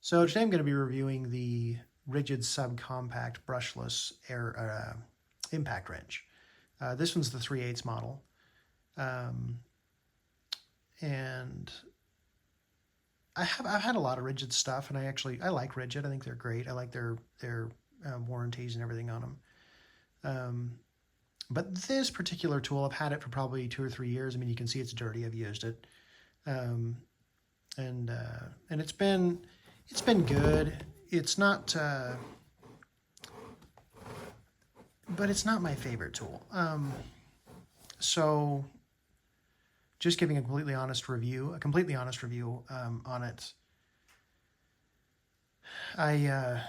So today I'm going to be reviewing the Ridged Subcompact brushless air impact wrench. This one's the 3/8 model, and I've had a lot of Ridged stuff, and I like Ridged. I think they're great. I like their warranties and everything on them. But this particular tool, I've had it for probably 2 or 3 years. I mean, you can see it's dirty. I've used it, and it's been good. It's not, but it's not my favorite tool. So just giving a completely honest review on it. A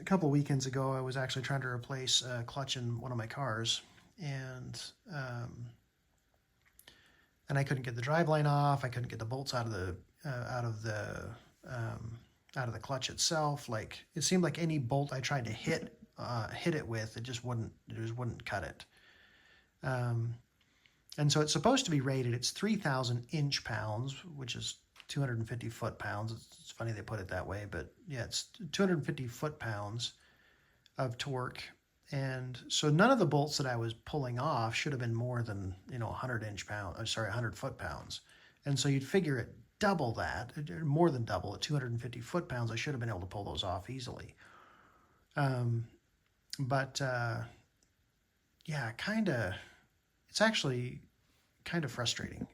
couple weekends ago, I was actually trying to replace a clutch in one of my cars, and I couldn't get the driveline off. I couldn't get the bolts out of the clutch itself. Like, it seemed like any bolt I tried to hit it with, it just wouldn't cut it. And so it's supposed to be rated. It's 3,000 inch-pounds, which is 250 foot-pounds. It's funny they put it that way, but yeah, it's 250 foot-pounds of torque. And so none of the bolts that I was pulling off should have been more than 100 foot-pounds. And so you'd figure it double that, more than double, at 250 foot-pounds, I should have been able to pull those off easily. Yeah, it's actually kind of frustrating.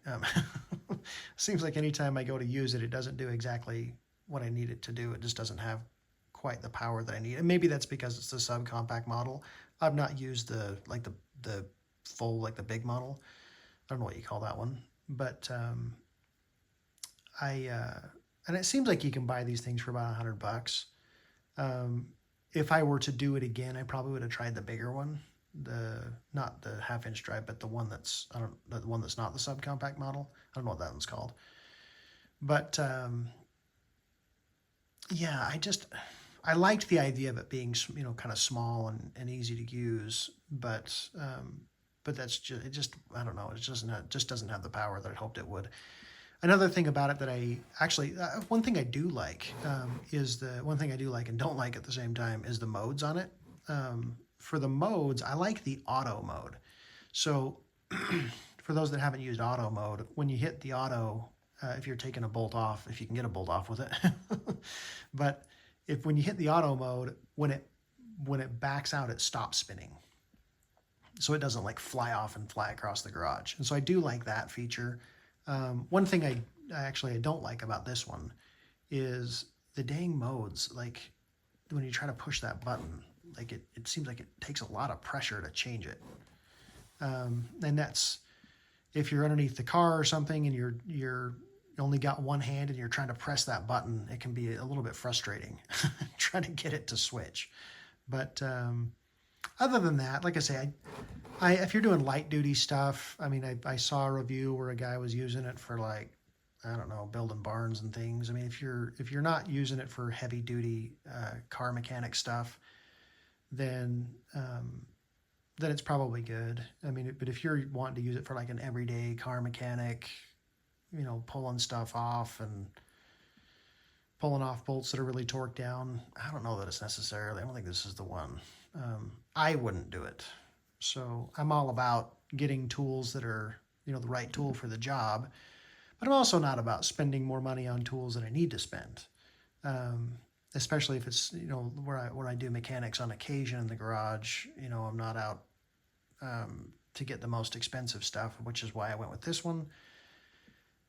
Seems like anytime I go to use it, it doesn't do exactly what I need it to do. It just doesn't have quite the power that I need. And maybe that's because it's the subcompact model. I've not used the full, like the big model. I don't know what you call that one. But and it seems like you can buy these things for about $100. If I were to do it again, I probably would have tried the bigger one. Not the 1/2-inch drive, but the one that's the one that's not the subcompact model. I don't know what that one's called. But yeah, I liked the idea of it being kind of small and easy to use, but that's just I don't know, it just doesn't have the power that I hoped it would. Another thing about it that one thing I do like and don't like at the same time is the modes on it. For the modes, I like the auto mode. So for those that haven't used auto mode, when you hit the auto, if you're taking a bolt off, if you can get a bolt off with it, but when you hit the auto mode, when it backs out, it stops spinning. So it doesn't like fly off and fly across the garage. And so I do like that feature. One thing I don't like about this one is the dang modes. Like, when you try to push that button, like it seems like it takes a lot of pressure to change it. And that's, if you're underneath the car or something and you only got one hand and you're trying to press that button, it can be a little bit frustrating trying to get it to switch. But other than that, like I say, if you're doing light duty stuff, I mean, I saw a review where a guy was using it for, like, I don't know, building barns and things. I mean, if you're not using it for heavy duty car mechanic stuff, then it's probably good. I mean, but if you're wanting to use it for like an everyday car mechanic, pulling stuff off and pulling off bolts that are really torqued down, I don't know that it's necessarily. I don't think this is the one. I wouldn't do it. So I'm all about getting tools that are, the right tool for the job, but I'm also not about spending more money on tools than I need to spend. Especially if it's, where I do mechanics on occasion in the garage, I'm not out to get the most expensive stuff, which is why I went with this one.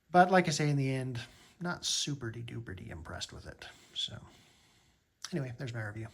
But like I say, in the end, not super duper impressed with it. So anyway, there's my review.